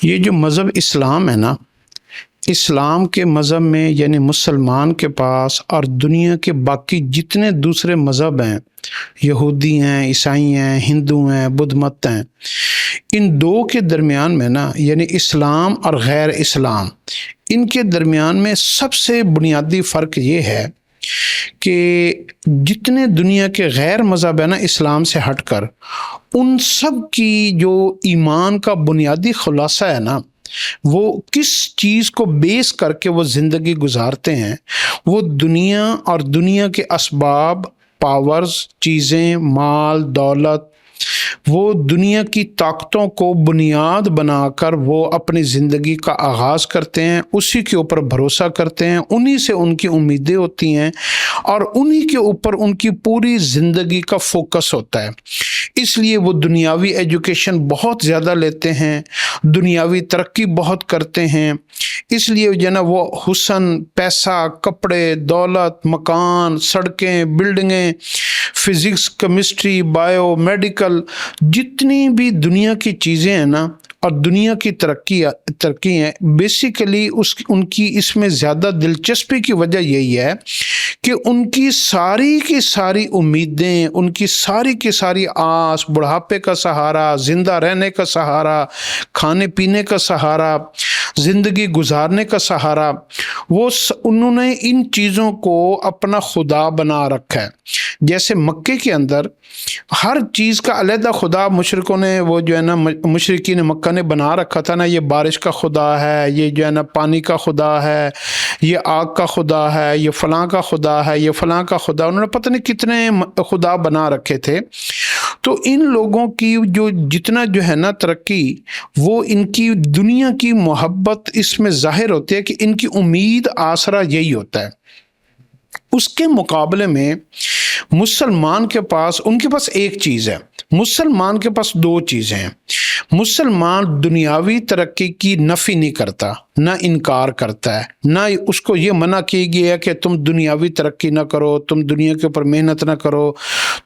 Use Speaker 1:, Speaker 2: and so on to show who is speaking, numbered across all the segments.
Speaker 1: یہ جو مذہب اسلام ہے نا، اسلام کے مذہب میں یعنی مسلمان کے پاس اور دنیا کے باقی جتنے دوسرے مذہب ہیں، یہودی ہیں، عیسائی ہیں، ہندو ہیں، بدھ مت ہیں، ان دو کے درمیان میں نا یعنی اسلام اور غیر اسلام، ان کے درمیان میں سب سے بنیادی فرق یہ ہے کہ جتنے دنیا کے غیر مذہب ہیں نا اسلام سے ہٹ کر، ان سب کی جو ایمان کا بنیادی خلاصہ ہے نا، وہ کس چیز کو بیس کر کے وہ زندگی گزارتے ہیں، وہ دنیا اور دنیا کے اسباب، پاورز، چیزیں، مال، دولت، وہ دنیا کی طاقتوں کو بنیاد بنا کر وہ اپنی زندگی کا آغاز کرتے ہیں، اسی کے اوپر بھروسہ کرتے ہیں، انہی سے ان کی امیدیں ہوتی ہیں اور انہی کے اوپر ان کی پوری زندگی کا فوکس ہوتا ہے۔ اس لیے وہ دنیاوی ایجوکیشن بہت زیادہ لیتے ہیں، دنیاوی ترقی بہت کرتے ہیں، اس لیے جو ہے نا وہ حسن، پیسہ، کپڑے، دولت، مکان، سڑکیں، بلڈنگیں، فزکس، کیمسٹری، بایو، میڈیکل، جتنی بھی دنیا کی چیزیں ہیں نا اور دنیا کی ترقی ہیں، بیسیکلی ان کی اس میں زیادہ دلچسپی کی وجہ یہی ہے کہ ان کی ساری کی ساری امیدیں، ان کی ساری کی ساری آس، بڑھاپے کا سہارا، زندہ رہنے کا سہارا، کھانے پینے کا سہارا، زندگی گزارنے کا سہارا، انہوں نے ان چیزوں کو اپنا خدا بنا رکھا ہے۔ جیسے مکے کے اندر ہر چیز کا علیحدہ خدا مشرکوں نے، وہ جو ہے نا مشرکین مکہ نے بنا رکھا تھا نا، یہ بارش کا خدا ہے، یہ جو ہے نا پانی کا خدا ہے، یہ آگ کا خدا ہے، یہ فلاں کا خدا ہے، یہ فلاں کا خدا، انہوں نے پتہ نہیں کتنے خدا بنا رکھے تھے۔ تو ان لوگوں کی جو جتنا جو ہے نا ترقی، وہ ان کی دنیا کی محبت اس میں ظاہر ہوتی ہے کہ ان کی امید آسرا یہی ہوتا ہے۔ اس کے مقابلے میں مسلمان کے پاس، ان کے پاس ایک چیز ہے، مسلمان کے پاس دو چیزیں ہیں۔ مسلمان دنیاوی ترقی کی نفی نہیں کرتا، نہ انکار کرتا ہے، نہ اس کو یہ منع کیا گیا ہے کہ تم دنیاوی ترقی نہ کرو، تم دنیا کے اوپر محنت نہ کرو،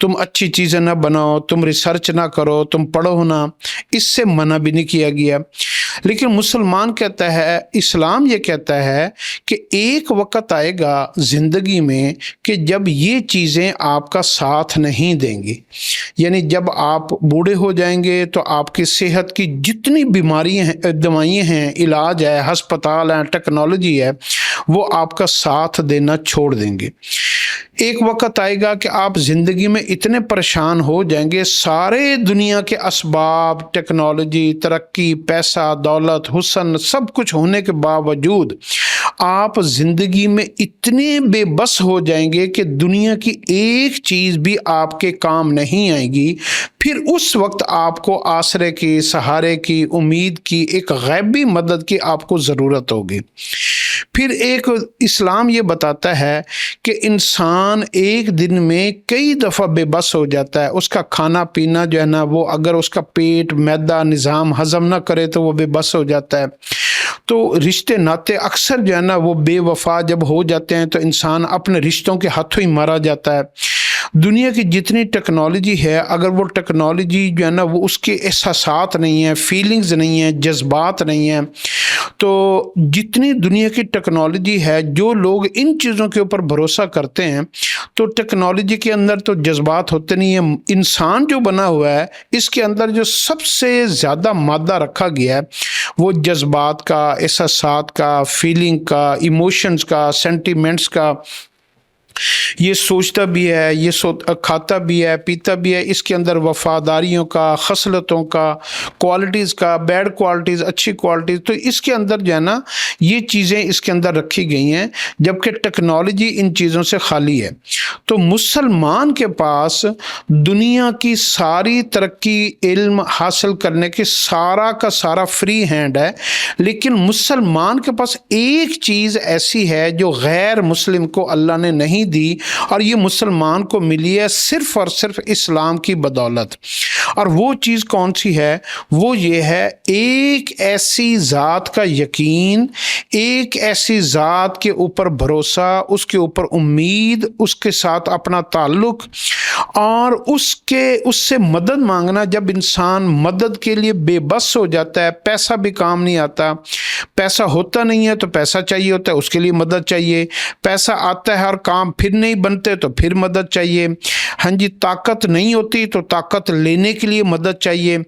Speaker 1: تم اچھی چیزیں نہ بناؤ، تم ریسرچ نہ کرو، تم پڑھو نہ، اس سے منع بھی نہیں کیا گیا۔ لیکن مسلمان کہتا ہے، اسلام یہ کہتا ہے کہ ایک وقت آئے گا زندگی میں کہ جب یہ چیزیں آپ کا ساتھ نہیں دیں گی، یعنی جب آپ بوڑھے ہو جائیں گے تو آپ کی صحت کی جتنی بیماریاں ہیں، دوائیں ہیں، علاج ہے، ہسپتال ہیں، ٹیکنالوجی ہے، وہ آپ کا ساتھ دینا چھوڑ دیں گے۔ ایک وقت آئے گا کہ آپ زندگی میں اتنے پریشان ہو جائیں گے، سارے دنیا کے اسباب، ٹیکنالوجی، ترقی، پیسہ، دولت، حسن، سب کچھ ہونے کے باوجود آپ زندگی میں اتنے بے بس ہو جائیں گے کہ دنیا کی ایک چیز بھی آپ کے کام نہیں آئے گی۔ پھر اس وقت آپ کو آسرے کی، سہارے کی، امید کی، ایک غیبی مدد کی آپ کو ضرورت ہوگی۔ پھر ایک اسلام یہ بتاتا ہے کہ انسان ایک دن میں کئی دفعہ بے بس ہو جاتا ہے، اس کا کھانا پینا جو ہے نا، وہ اگر اس کا پیٹ، معدہ نظام ہضم نہ کرے تو وہ بے بس ہو جاتا ہے۔ تو رشتے ناتے اکثر جو ہے نا وہ بے وفا جب ہو جاتے ہیں تو انسان اپنے رشتوں کے ہاتھوں ہی مارا جاتا ہے۔ دنیا کی جتنی ٹیکنالوجی ہے، اگر وہ ٹیکنالوجی جو ہے نا وہ اس کے احساسات نہیں ہیں، فیلنگز نہیں ہیں، جذبات نہیں ہیں، تو جتنی دنیا کی ٹیکنالوجی ہے، جو لوگ ان چیزوں کے اوپر بھروسہ کرتے ہیں، تو ٹیکنالوجی کے اندر تو جذبات ہوتے نہیں ہیں۔ انسان جو بنا ہوا ہے، اس کے اندر جو سب سے زیادہ مادہ رکھا گیا ہے وہ جذبات کا، احساسات کا، فیلنگ کا، ایموشنز کا، سینٹیمنٹس کا۔ یہ سوچتا بھی ہے، یہ کھاتا بھی ہے، پیتا بھی ہے، اس کے اندر وفاداریوں کا، خصلتوں کا، کوالٹیز کا، بیڈ کوالٹیز، اچھی کوالٹیز، تو اس کے اندر جو ہے نا یہ چیزیں اس کے اندر رکھی گئی ہیں، جبکہ ٹیکنالوجی ان چیزوں سے خالی ہے۔ تو مسلمان کے پاس دنیا کی ساری ترقی، علم حاصل کرنے کے سارا کا سارا فری ہینڈ ہے، لیکن مسلمان کے پاس ایک چیز ایسی ہے جو غیر مسلم کو اللہ نے نہیں دی اور یہ مسلمان کو ملی ہے صرف اور صرف اسلام کی بدولت۔ اور وہ چیز کون سی ہے؟ وہ یہ ہے ایک ایسی ذات کا یقین، ایک ایسی ذات کے اوپر بھروسہ، اس کے اوپر امید، اس کے ساتھ اپنا تعلق، اور اس سے مدد مانگنا۔ جب انسان مدد کے لیے بے بس ہو جاتا ہے، پیسہ بھی کام نہیں آتا، پیسہ ہوتا نہیں ہے تو پیسہ چاہیے ہوتا ہے، اس کے لیے مدد چاہیے، پیسہ آتا ہے اور کام پھر نہیں بنتے تو پھر مدد چاہیے، ہاں جی، طاقت نہیں ہوتی تو طاقت لینے کے لیے مدد چاہیے،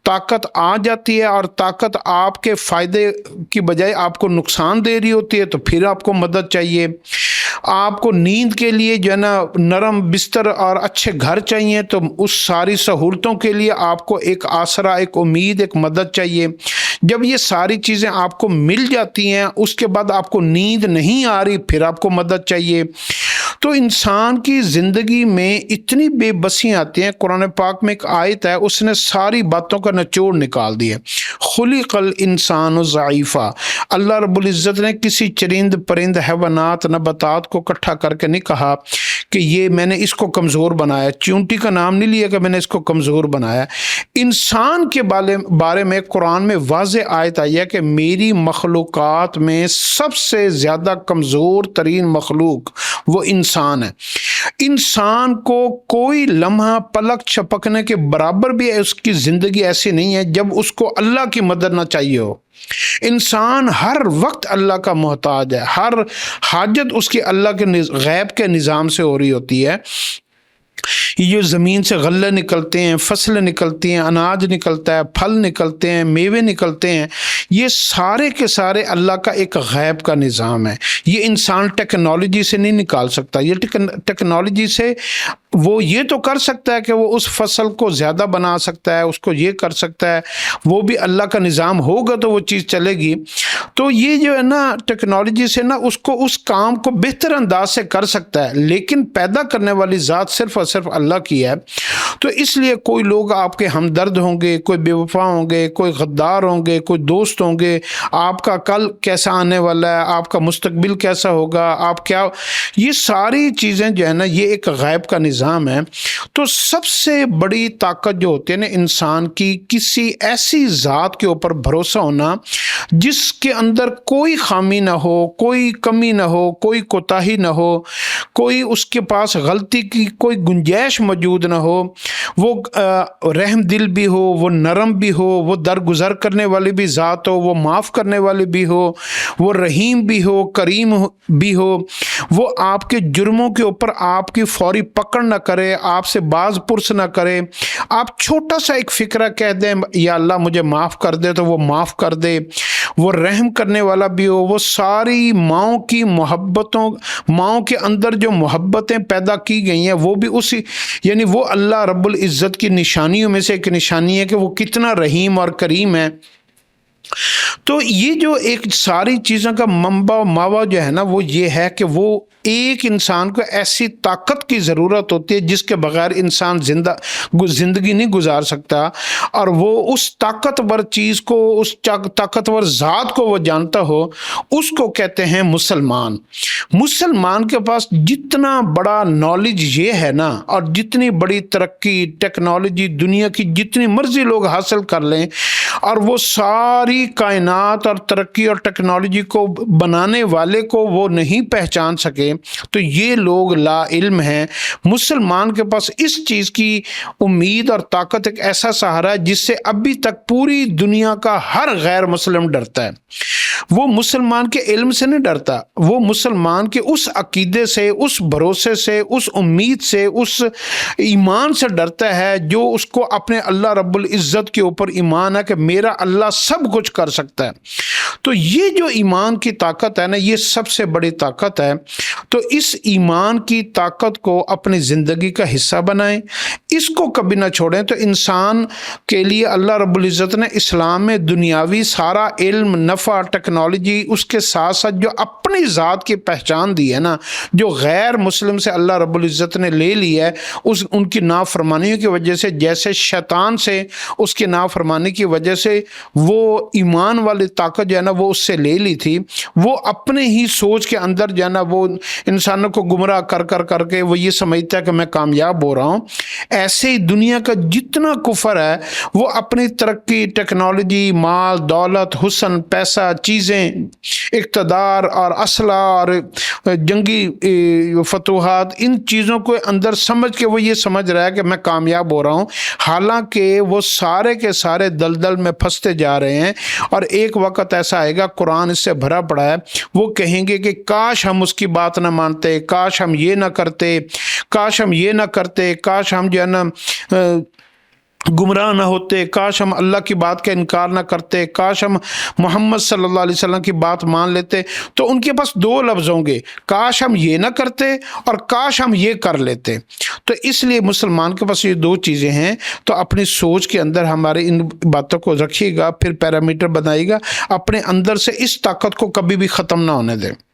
Speaker 1: طاقت آ جاتی ہے اور طاقت آپ کے فائدے کی بجائے آپ کو نقصان دے رہی ہوتی ہے تو پھر آپ کو مدد چاہیے، آپ کو نیند کے لیے جو ہے نا نرم بستر اور اچھے گھر چاہیے تو اس ساری سہولتوں کے لیے آپ کو ایک آسرا، ایک امید، ایک مدد چاہیے۔ جب یہ ساری چیزیں آپ کو مل جاتی ہیں، اس کے بعد آپ کو نیند نہیں آ رہی، پھر آپ کو مدد چاہیے۔ تو انسان کی زندگی میں اتنی بے بسی آتی ہیں۔ قرآن پاک میں ایک آیت ہے، اس نے ساری باتوں کا نچوڑ نکال دیا۔ خلق الانسان ضعیفا، اللہ رب العزت نے کسی چرند پرند حیوانات نباتات کو اکٹھا کر کے نہیں کہا کہ یہ میں نے اس کو کمزور بنایا، چونٹی کا نام نہیں لیا کہ میں نے اس کو کمزور بنایا۔ انسان کے بارے میں قرآن میں واضح آیت آئی ہے کہ میری مخلوقات میں سب سے زیادہ کمزور ترین مخلوق وہ انسان ہے۔ انسان کو کوئی لمحہ پلک چھپکنے کے برابر بھی ہے، اس کی زندگی ایسی نہیں ہے جب اس کو اللہ کی مدد نہ چاہیے ہو۔ انسان ہر وقت اللہ کا محتاج ہے، ہر حاجت اس کی اللہ کے غیب کے نظام سے ہو رہی ہوتی ہے۔ یہ زمین سے غلے نکلتے ہیں، فصلیں نکلتی ہیں، اناج نکلتا ہے، پھل نکلتے ہیں، میوے نکلتے ہیں، یہ سارے کے سارے اللہ کا ایک غیب کا نظام ہے۔ یہ انسان ٹیکنالوجی سے نہیں نکال سکتا۔ یہ ٹیکنالوجی سے وہ یہ تو کر سکتا ہے کہ وہ اس فصل کو زیادہ بنا سکتا ہے، اس کو یہ کر سکتا ہے، وہ بھی اللہ کا نظام ہوگا تو وہ چیز چلے گی۔ تو یہ جو ہے نا ٹیکنالوجی سے نا اس کام کو بہتر انداز سے کر سکتا ہے، لیکن پیدا کرنے والی ذات صرف اور صرف اللہ کی ہے۔ تو اس لیے کوئی لوگ آپ کے ہمدرد ہوں گے، کوئی بے وفا ہوں گے، کوئی غدار ہوں گے، کوئی دوست ہوں گے، آپ کا کل کیسا آنے والا ہے، آپ کا مستقبل کیسا ہوگا، آپ کیا، یہ ساری چیزیں جو ہے نا یہ ایک غیب کا نظام ہے۔ تو سب سے بڑی طاقت جو ہوتی ہے نا انسان کی، کسی ایسی ذات کے اوپر بھروسہ ہونا جس کے اندر کوئی خامی نہ ہو، کوئی کمی نہ ہو، کوئی کوتاہی نہ ہو، کوئی اس کے پاس غلطی کی کوئی گنجائش موجود نہ ہو، وہ رحم دل بھی ہو، وہ نرم بھی ہو، وہ درگزر کرنے والی بھی ذات ہو، وہ معاف کرنے والی بھی ہو، وہ رحیم بھی ہو، کریم بھی ہو، وہ آپ کے جرموں کے اوپر آپ کی فوری پکڑ نہ کرے، آپ سے باز پرس نہ کرے۔ آپ چھوٹا سا ایک فکرہ کہہ دیں یا اللہ مجھے معاف کر دے تو وہ معاف کر دے۔ وہ رحم کرنے والا بھی ہو، وہ ساری ماؤں کی محبتوں، ماؤں کے اندر جو محبتیں پیدا کی گئی ہیں وہ بھی اسی، یعنی وہ اللہ رب العزت کی نشانیوں میں سے ایک نشانی ہے کہ وہ کتنا رحیم اور کریم ہے۔ تو یہ جو ایک ساری چیزوں کا منبع و ماوا جو ہے نا وہ یہ ہے کہ وہ ایک انسان کو ایسی طاقت کی ضرورت ہوتی ہے جس کے بغیر انسان زندگی نہیں گزار سکتا، اور وہ اس طاقتور چیز کو، اس طاقتور ذات کو وہ جانتا ہو، اس کو کہتے ہیں مسلمان۔ مسلمان کے پاس جتنا بڑا نالج یہ ہے نا، اور جتنی بڑی ترقی ٹیکنالوجی دنیا کی جتنی مرضی لوگ حاصل کر لیں، اور وہ ساری کائنات اور ترقی اور ٹیکنالوجی کو بنانے والے کو وہ نہیں پہچان سکے، تو یہ لوگ لا علم ہیں۔ مسلمان کے پاس اس چیز کی امید اور طاقت، ایک ایسا سہارا ہے جس سے ابھی تک پوری دنیا کا ہر غیر مسلم ڈرتا ہے۔ وہ مسلمان کے علم سے نہیں ڈرتا، وہ مسلمان کے اس عقیدے سے، اس بھروسے سے، اس امید سے، اس ایمان سے ڈرتا ہے جو اس کو اپنے اللہ رب العزت کے اوپر ایمان ہے کہ میرا اللہ سب کچھ کر سکتا ہے۔ تو یہ جو ایمان کی طاقت ہے نا، یہ سب سے بڑی طاقت ہے۔ تو اس ایمان کی طاقت کو اپنی زندگی کا حصہ بنائیں، اس کو کبھی نہ چھوڑیں۔ تو انسان کے لیے اللہ رب العزت نے اسلام میں دنیاوی سارا علم، نفع، ٹیکنالوجی ٹیکنالوجی، اس کے ساتھ ساتھ جو اپنی ذات کی پہچان دی ہے نا، جو غیر مسلم سے اللہ رب العزت نے لے لی ہے ان کی نافرمانیوں کی وجہ سے، جیسے شیطان سے اس کی نافرمانی کی وجہ سے وہ ایمان والی طاقت جو ہے نا وہ اس سے لے لی تھی، وہ اپنے ہی سوچ کے اندر جو ہے نا وہ انسانوں کو گمراہ کر کے وہ یہ سمجھتا ہے کہ میں کامیاب ہو رہا ہوں۔ ایسے ہی دنیا کا جتنا کفر ہے وہ اپنی ترقی، ٹیکنالوجی، مال، دولت، حسن، پیسہ، چیزیں، اقتدار اور اسلحہ اور جنگی فتوحات، ان چیزوں کو اندر سمجھ کے وہ یہ سمجھ رہا ہے کہ میں کامیاب ہو رہا ہوں، حالانکہ وہ سارے کے سارے دلدل میں پھنستے جا رہے ہیں۔ اور ایک وقت ایسا آئے گا، قرآن اس سے بھرا پڑا ہے، وہ کہیں گے کہ کاش ہم اس کی بات نہ مانتے، کاش ہم یہ نہ کرتے، کاش ہم یہ نہ کرتے، کاش ہم جو ہے نا گمراہ نہ ہوتے، کاش ہم اللہ کی بات کا انکار نہ کرتے، کاش ہم محمد صلی اللہ علیہ وسلم کی بات مان لیتے۔ تو ان کے پاس دو لفظ ہوں گے، کاش ہم یہ نہ کرتے اور کاش ہم یہ کر لیتے۔ تو اس لیے مسلمان کے پاس یہ دو چیزیں ہیں، تو اپنی سوچ کے اندر ہمارے ان باتوں کو رکھیے گا، پھر پیرامیٹر بنائیے گا، اپنے اندر سے اس طاقت کو کبھی بھی ختم نہ ہونے دیں۔